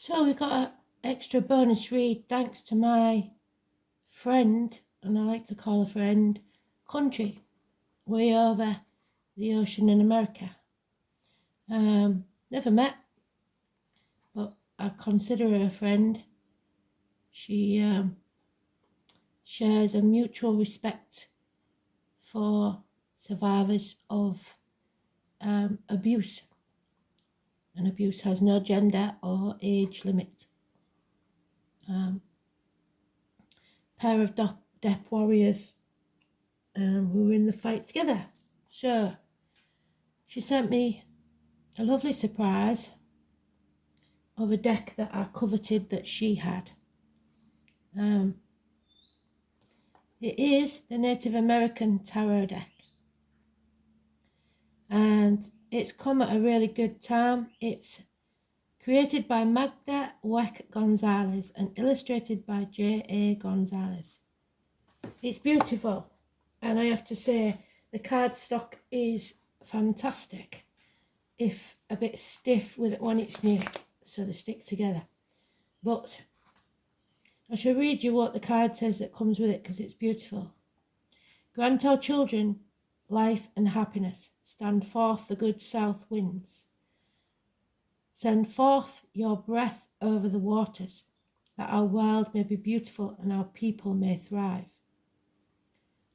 So we got an extra bonus read thanks to my friend, and I like to call a friend, Country, way over the ocean in America. Never met, but I consider her a friend. She shares a mutual respect for survivors of abuse. And abuse has no gender or age limit. Pair of deaf warriors who were in the fight together. So she sent me a lovely surprise of a deck that I coveted that she had. It is the Native American Tarot deck, and it's come at a really good time. It's created by Magda Weck Gonzalez and illustrated by J.A. Gonzalez. It's beautiful, and I have to say the cardstock is fantastic, if a bit stiff with it when it's new, so they stick together. But I shall read you what the card says that comes with it, because it's beautiful. Grant our children life and happiness. Stand forth the good south winds. Send forth your breath over the waters, that our world may be beautiful and our people may thrive.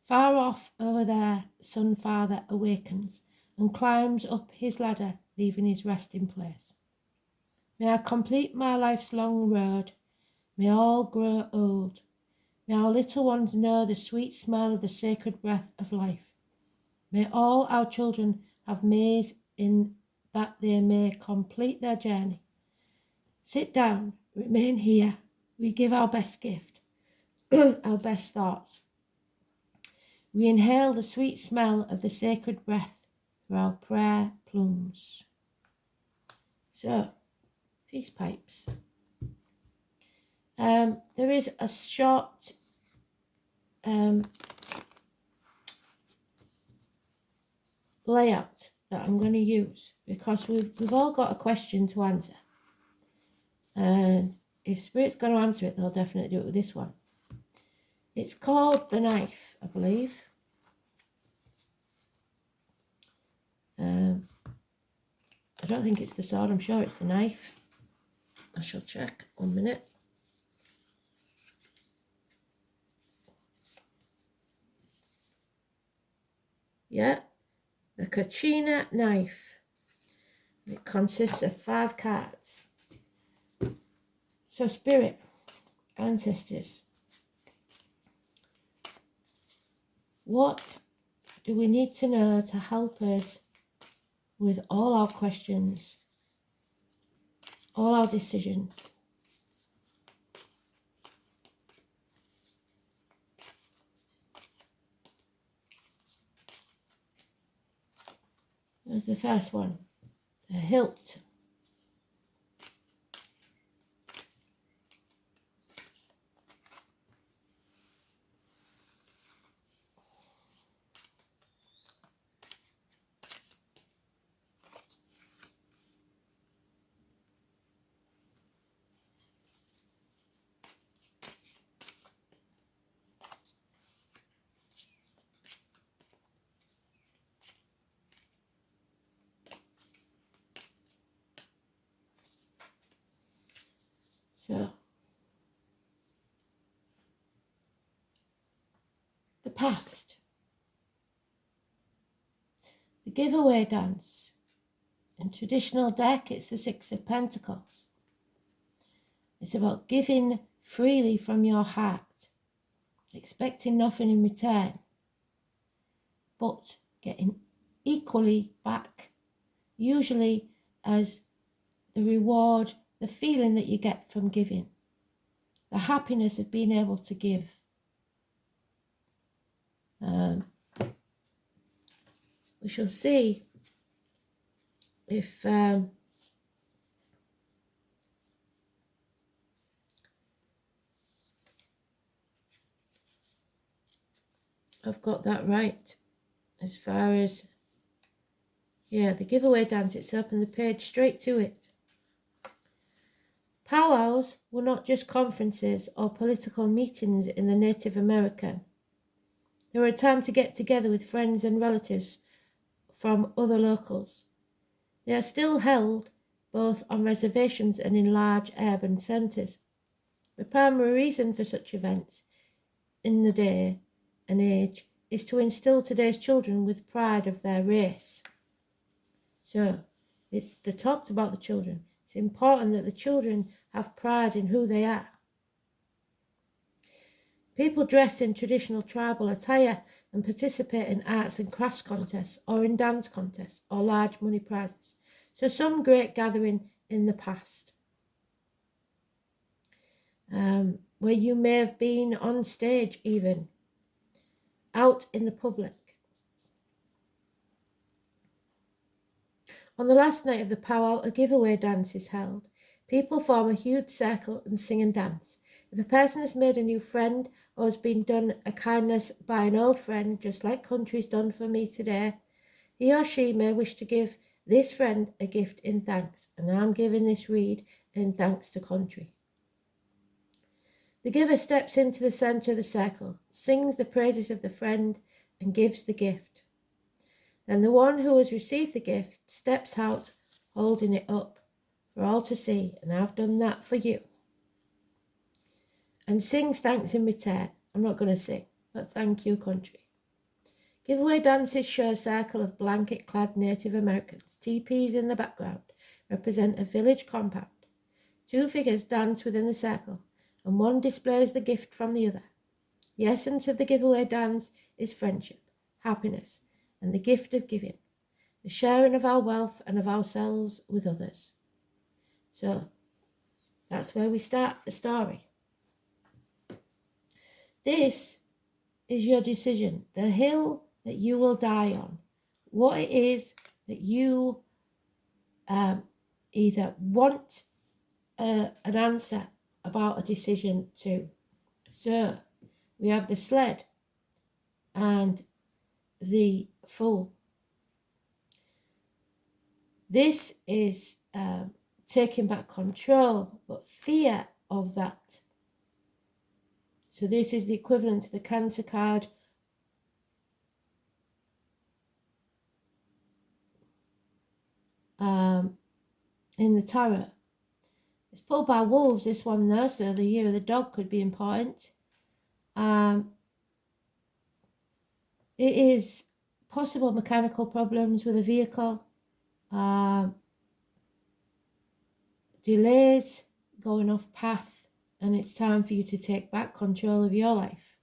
Far off over there, Sun Father awakens and climbs up his ladder, leaving his resting place. May I complete my life's long road. May all grow old. May our little ones know the sweet smell of the sacred breath of life. May all our children have maize in that they may complete their journey. Sit down, remain here. We give our best gift, our best thoughts. We inhale the sweet smell of the sacred breath through our prayer plumes. So, peace pipes. There is a short layout that I'm going to use, because we've all got a question to answer, and if Spirit's going to answer it, they'll definitely do it with this one. It's called The Knife, I believe. I don't think it's the sword, I'm sure it's the knife. I shall check, 1 minute. Yeah, the Kachina knife. It consists of 5 cards. So Spirit, ancestors, what do we need to know to help us with all our questions, all our decisions? There's the first one, the hilt. So, the past. The giveaway dance. In traditional deck, it's the 6 of Pentacles. It's about giving freely from your heart, expecting nothing in return, but getting equally back, usually as the reward, the feeling that you get from giving, the happiness of being able to give. We shall see if I've got that right as far as, yeah, the giveaway dance. It's open the page straight to it. Powwows were not just conferences or political meetings in the Native American. They were a time to get together with friends and relatives from other locals. They are still held both on reservations and in large urban centres. The primary reason for such events in the day and age is to instill today's children with pride of their race. So, they talked about the children. It's important that the children have pride in who they are. People dress in traditional tribal attire and participate in arts and crafts contests or in dance contests or large money prizes. So some great gathering in the past, where you may have been on stage even, out in the public. On the last night of the powwow, a giveaway dance is held. People form a huge circle and sing and dance. If a person has made a new friend or has been done a kindness by an old friend, just like Country's done for me today, he or she may wish to give this friend a gift in thanks, and I'm giving this read in thanks to Country. The giver steps into the centre of the circle, sings the praises of the friend, and gives the gift. Then the one who has received the gift steps out, holding it up for all to see, and I've done that for you, and sings thanks in return. I'm not going to sing, but thank you, Country. Giveaway dances show a circle of blanket-clad Native Americans. Teepees in the background represent a village compound. Two figures dance within the circle, and one displays the gift from the other. The essence of the giveaway dance is friendship, happiness, and the gift of giving, the sharing of our wealth and of ourselves with others. So, that's where we start the story. This is your decision, the hill that you will die on, what it is that you either want an answer about a decision to. So, we have the sled and the fool. This is taking back control, but fear of that. So this is the equivalent to the Cancer card. In the tarot. It's pulled by wolves, this one though, so the year of the dog could be important. It is possible mechanical problems with a vehicle, delays, going off path, and it's time for you to take back control of your life.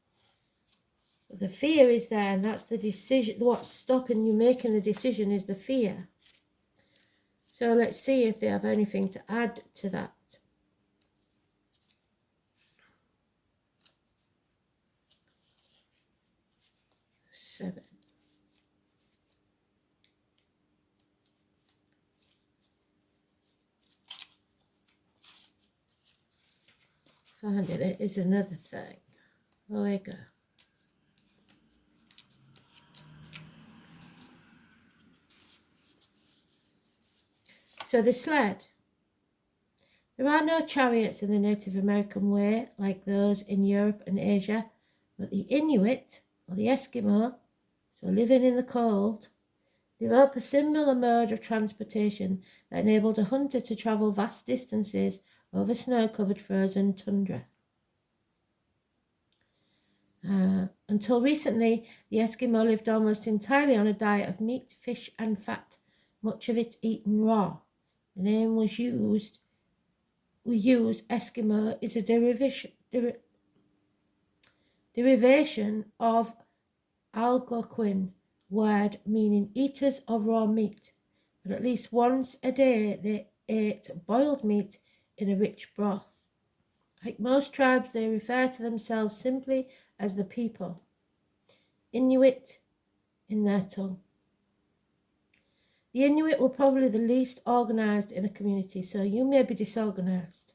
But the fear is there, and that's the decision. What's stopping you making the decision is the fear. So let's see if they have anything to add to that. Seven. Finding it is another thing. Oh, there you go. So the sled. There are no chariots in the Native American way like those in Europe and Asia, but the Inuit, or the Eskimo, so living in the cold, developed a similar mode of transportation that enabled a hunter to travel vast distances over snow-covered frozen tundra. Until recently, the Eskimo lived almost entirely on a diet of meat, fish and fat, much of it eaten raw. The name we use Eskimo is a derivation of Algonquin word meaning eaters of raw meat, but at least once a day they ate boiled meat in a rich broth. Like most tribes, they refer to themselves simply as the people, Inuit in their tongue. The Inuit were probably the least organised in a community, so you may be disorganised.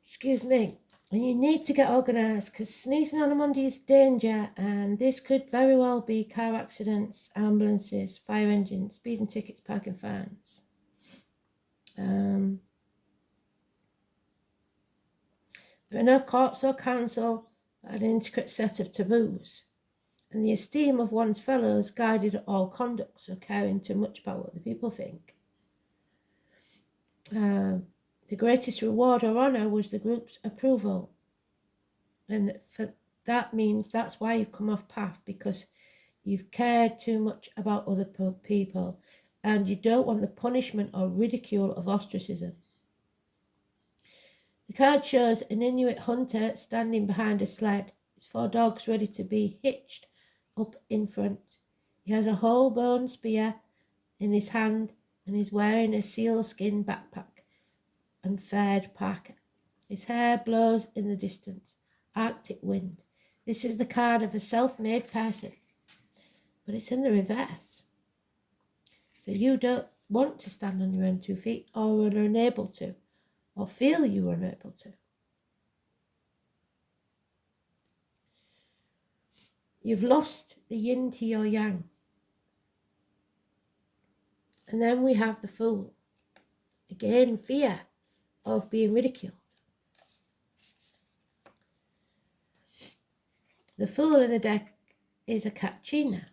Excuse me. And you need to get organised because sneezing on a Monday is danger, and this could very well be car accidents, ambulances, fire engines, speeding tickets, parking fines. There are no courts or council, but an intricate set of taboos, and the esteem of one's fellows guided all conduct, so caring too much about what the people think. The greatest reward or honour was the group's approval, and that means that's why you've come off path, because you've cared too much about other people, and you don't want the punishment or ridicule of ostracism. The card shows an Inuit hunter standing behind a sled. His 4 dogs ready to be hitched up in front. He has a whole bone spear in his hand and is wearing a sealskin backpack and furred parka. His hair blows in the distance. Arctic wind. This is the card of a self-made person, but it's in the reverse. So you don't want to stand on your own 2 feet, or are unable to, or feel you are unable to. You've lost the yin to your yang. And then we have the Fool. Again, fear of being ridiculed. The Fool in the deck is a Kachina,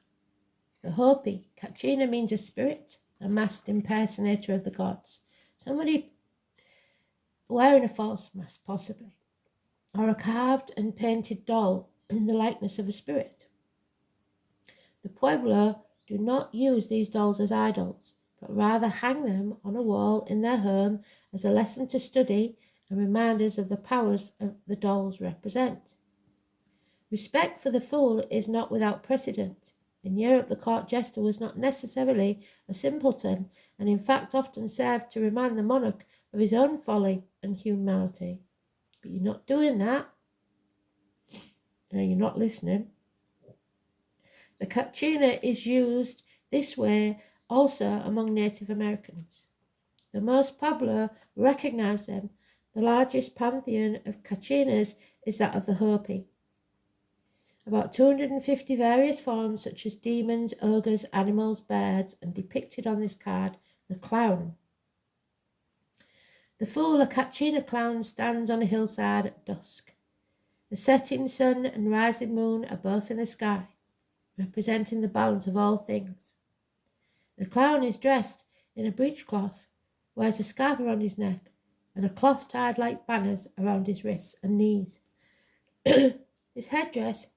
the Hopi. Kachina means a spirit, a masked impersonator of the gods. Somebody wearing a false mask, possibly, or a carved and painted doll in the likeness of a spirit. The Pueblo do not use these dolls as idols, but rather hang them on a wall in their home as a lesson to study and reminders of the powers of the dolls represent. Respect for the Fool is not without precedent. In Europe, the court jester was not necessarily a simpleton, and in fact often served to remind the monarch of his own folly and humanity. But you're not doing that. No, you're not listening. The Kachina is used this way also among Native Americans. The most Pueblo recognize them. The largest pantheon of Kachinas is that of the Hopi. About 250 various forms such as demons, ogres, animals, birds, and depicted on this card, the clown. The Fool, a Kachina clown, stands on a hillside at dusk. The setting sun and rising moon are both in the sky, representing the balance of all things. The clown is dressed in a breechcloth, wears a scarf around his neck, and a cloth tied like banners around his wrists and knees. His headdress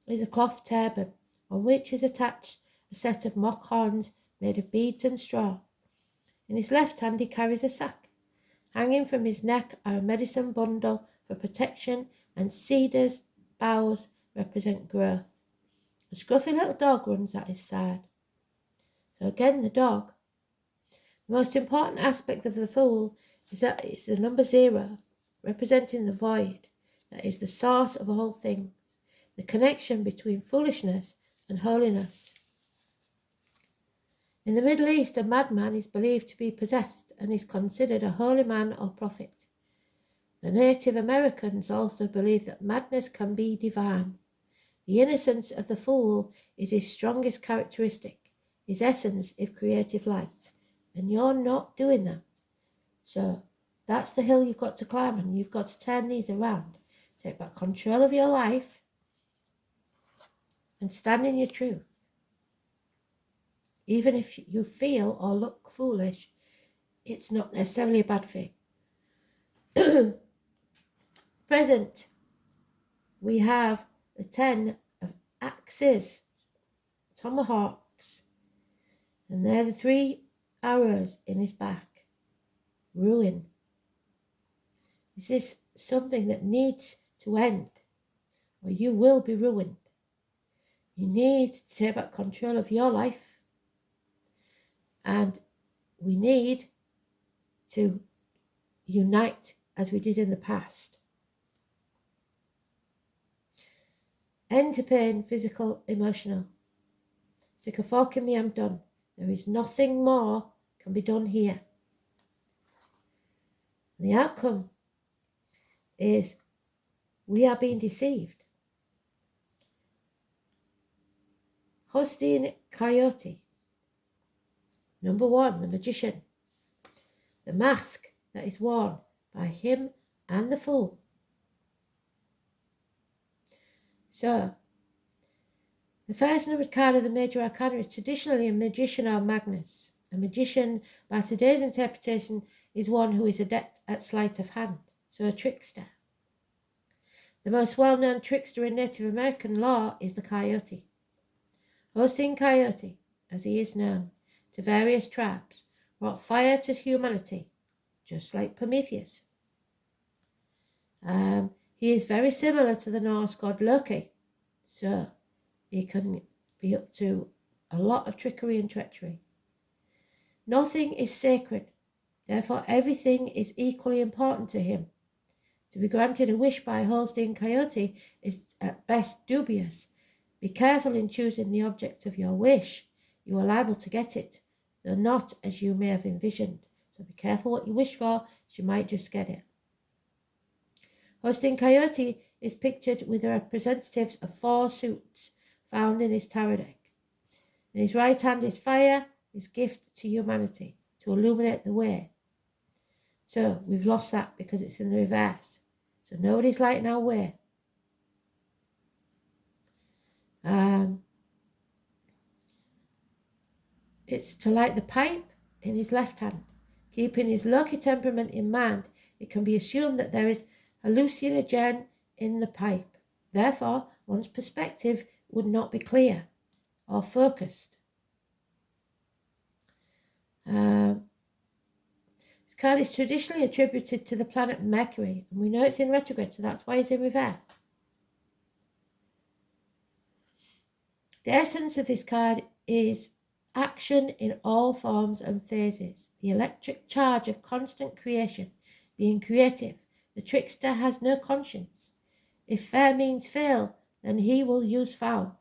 is a cloth turban, on which is attached a set of mock horns made of beads and straw. In his left hand he carries a sack. Hanging from his neck are a medicine bundle for protection, and cedars boughs represent growth. A scruffy little dog runs at his side. So again, the dog. The most important aspect of the Fool is that it's the number 0, representing the void, that is the source of all things, the connection between foolishness and holiness. In the Middle East, a madman is believed to be possessed and is considered a holy man or prophet. The Native Americans also believe that madness can be divine. The innocence of the Fool is his strongest characteristic, his essence is creative light, and you're not doing that. So that's the hill you've got to climb, and you've got to turn these around. Take back control of your life and stand in your truth. Even if you feel or look foolish, it's not necessarily a bad thing. Present, we have the 10 of axes, tomahawks, and they're the 3 arrows in his back. Ruin. This is something that needs to end, or you will be ruined. You need to take back control of your life, and we need to unite as we did in the past. End to pain, physical, emotional. Stick a fork in me, I'm done. There is nothing more can be done here. And the outcome is we are being deceived. Hostin Coyote. Number 1, the magician. the mask that is worn by him and the fool. So, the first numbered card of the major arcana is traditionally a magician or magnus. A magician, by today's interpretation, is one who is adept at sleight of hand, so a trickster. The most well-known trickster in Native American lore is the coyote. Hosting Coyote, as he is known, to various tribes, brought fire to humanity, just like Prometheus. He is very similar to the Norse god Loki, so he can be up to a lot of trickery and treachery. Nothing is sacred, therefore everything is equally important to him. To be granted a wish by Holstein Coyote is at best dubious. Be careful in choosing the object of your wish. You are liable to get it, though not as you may have envisioned. So be careful what you wish for, as you might just get it. Holstein Coyote is pictured with the representatives of 4 suits found in his tarot deck. In his right hand is fire, his gift to humanity, to illuminate the way. So we've lost that because it's in the reverse. So nobody's lighting our way. It's to light the pipe in his left hand. Keeping his Loki temperament in mind, it can be assumed that there is hallucinogen in the pipe. Therefore, one's perspective would not be clear or focused. This card is traditionally attributed to the planet Mercury, and we know it's in retrograde, so that's why it's in reverse. The essence of this card is action in all forms and phases, the electric charge of constant creation, being creative. The trickster has no conscience. If fair means fail, then he will use foul.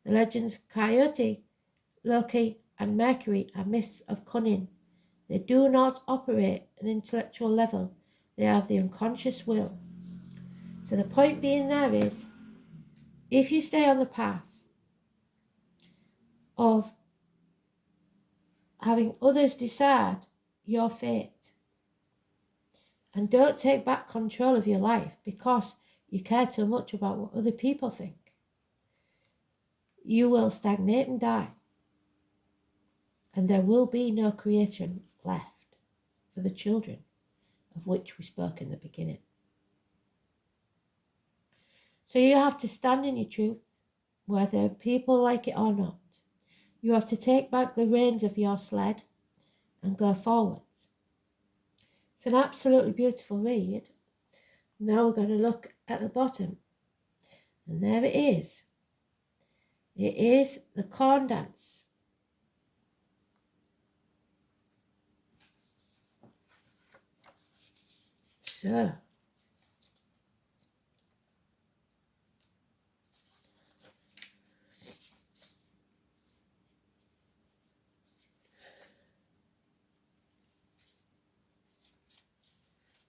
The legends Coyote, Loki, and Mercury are myths of cunning. They do not operate at an intellectual level. They have the unconscious will. So the point being there is, if you stay on the path of having others decide your fate and don't take back control of your life because you care too much about what other people think, you will stagnate and die. And there will be no creation left for the children of which we spoke in the beginning. So you have to stand in your truth, whether people like it or not. You have to take back the reins of your sled and go forwards. It's an absolutely beautiful read. Now we're going to look at the bottom. And there it is. It is the corn dance. So,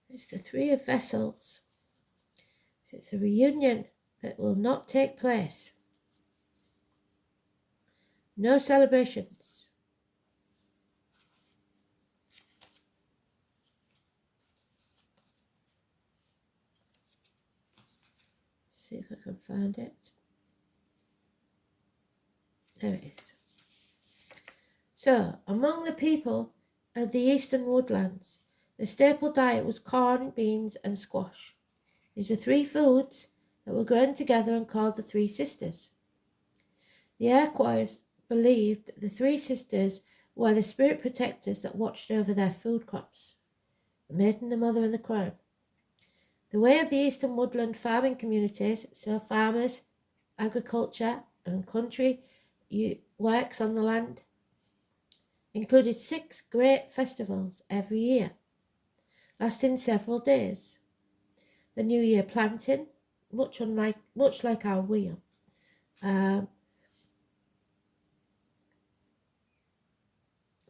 it's the 3 of Vessels. So it's a reunion that will not take place. No celebrations. See if I can find it. There it is. So, among the people of the eastern woodlands, the staple diet was corn, beans, and squash. These were 3 foods that were grown together and called the 3 sisters. The Iroquois believed the 3 sisters were the spirit protectors that watched over their food crops, the maiden, the mother, and the crown. The way of the eastern woodland farming communities, so farmers, agriculture, and country works on the land, included 6 great festivals every year, lasting several days. The New Year planting, much like our wheel. The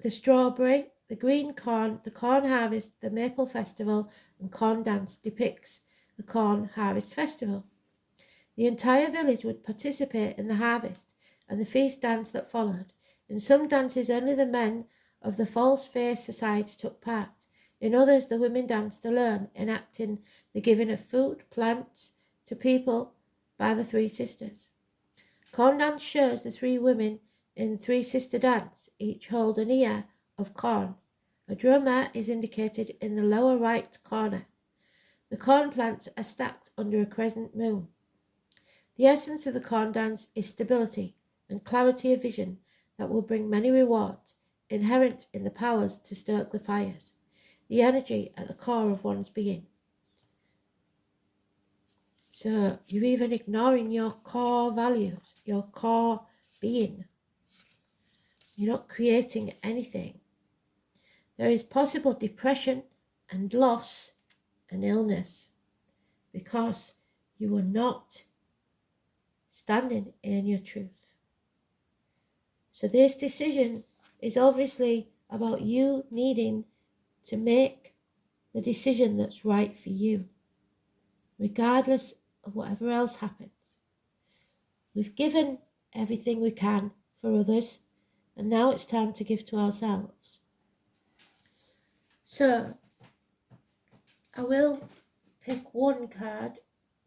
strawberry, the green corn, the corn harvest, the maple festival, and corn dance depicts the corn harvest festival. The entire village would participate in the harvest and the feast dance that followed. In some dances, only the men of the false faith society took part. In others, the women danced alone, enacting the giving of food, plants, to people by the three sisters. Corn dance shows the three women in three sister dance, each hold an ear of corn. A drummer is indicated in the lower right corner. The corn plants are stacked under a crescent moon. The essence of the corn dance is stability and clarity of vision that will bring many rewards, inherent in the powers to stoke the fires, the energy at the core of one's being. So you're even ignoring your core values, your core being. You're not creating anything. There is possible depression and loss and illness because you are not standing in your truth. So this decision is obviously about you needing to make the decision that's right for you, regardless of whatever else happens. We've given everything we can for others, and now it's time to give to ourselves. So I will pick one card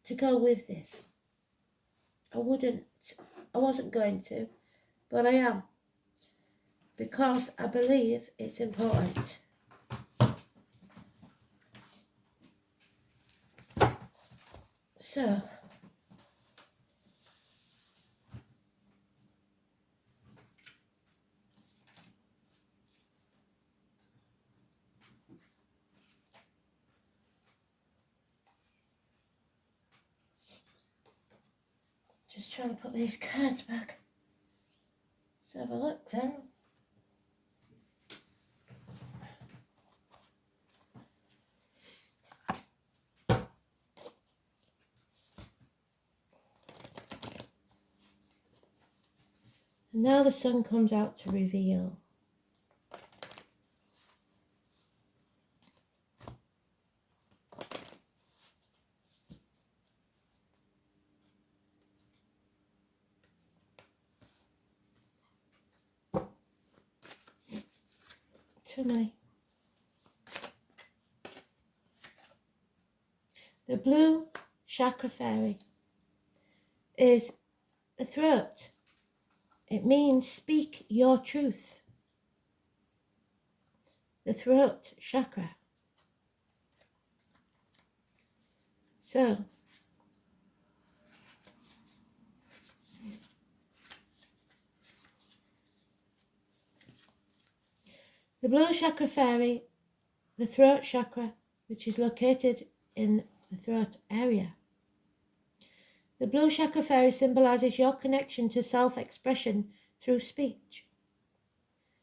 to go with this. I wasn't going to, but I am, because I believe it's important. So, just trying to put these cards back. Let's have a look then. And now the sun comes out to reveal. Too many. The blue chakra fairy is the throat. It means speak your truth. The throat chakra. So, the blue chakra fairy, the throat chakra, which is located in the throat area. The blue chakra fairy symbolizes your connection to self-expression through speech.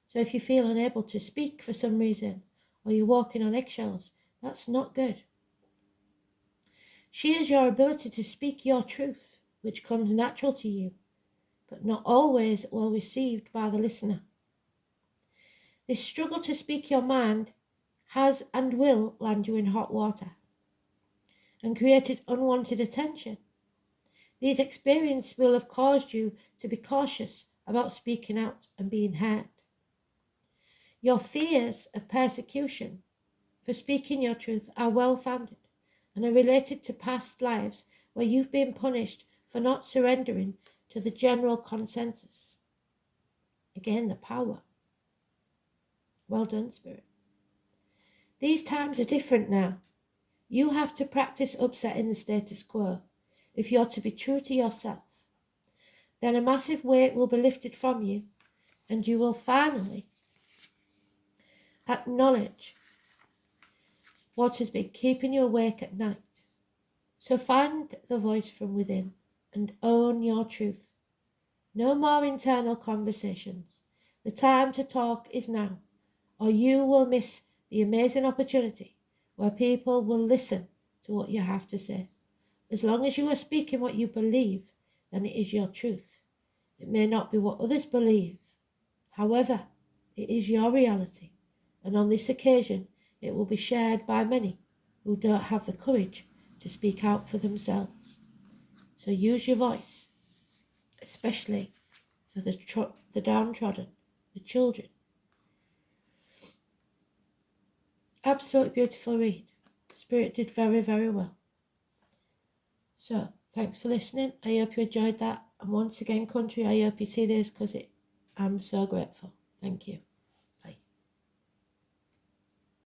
So if you feel unable to speak for some reason, or you're walking on eggshells, that's not good. She is your ability to speak your truth, which comes natural to you, but not always well received by the listener. This struggle to speak your mind has and will land you in hot water and created unwanted attention. These experiences will have caused you to be cautious about speaking out and being heard. Your fears of persecution for speaking your truth are well-founded and are related to past lives where you've been punished for not surrendering to the general consensus. Again, the power. Well done, Spirit. These times are different now. You have to practice upsetting the status quo if you're to be true to yourself. Then a massive weight will be lifted from you, and you will finally acknowledge what has been keeping you awake at night. So find the voice from within and own your truth. No more internal conversations. The time to talk is now, or you will miss the amazing opportunity where people will listen to what you have to say. As long as you are speaking what you believe, then it is your truth. It may not be what others believe. However, it is your reality, and on this occasion, it will be shared by many who don't have the courage to speak out for themselves. So use your voice, especially for the downtrodden, the children. absolutely beautiful read. Spirit did very, very well. So, thanks for listening. I hope you enjoyed that. And once again, Country, I hope you see this because I'm so grateful. Thank you.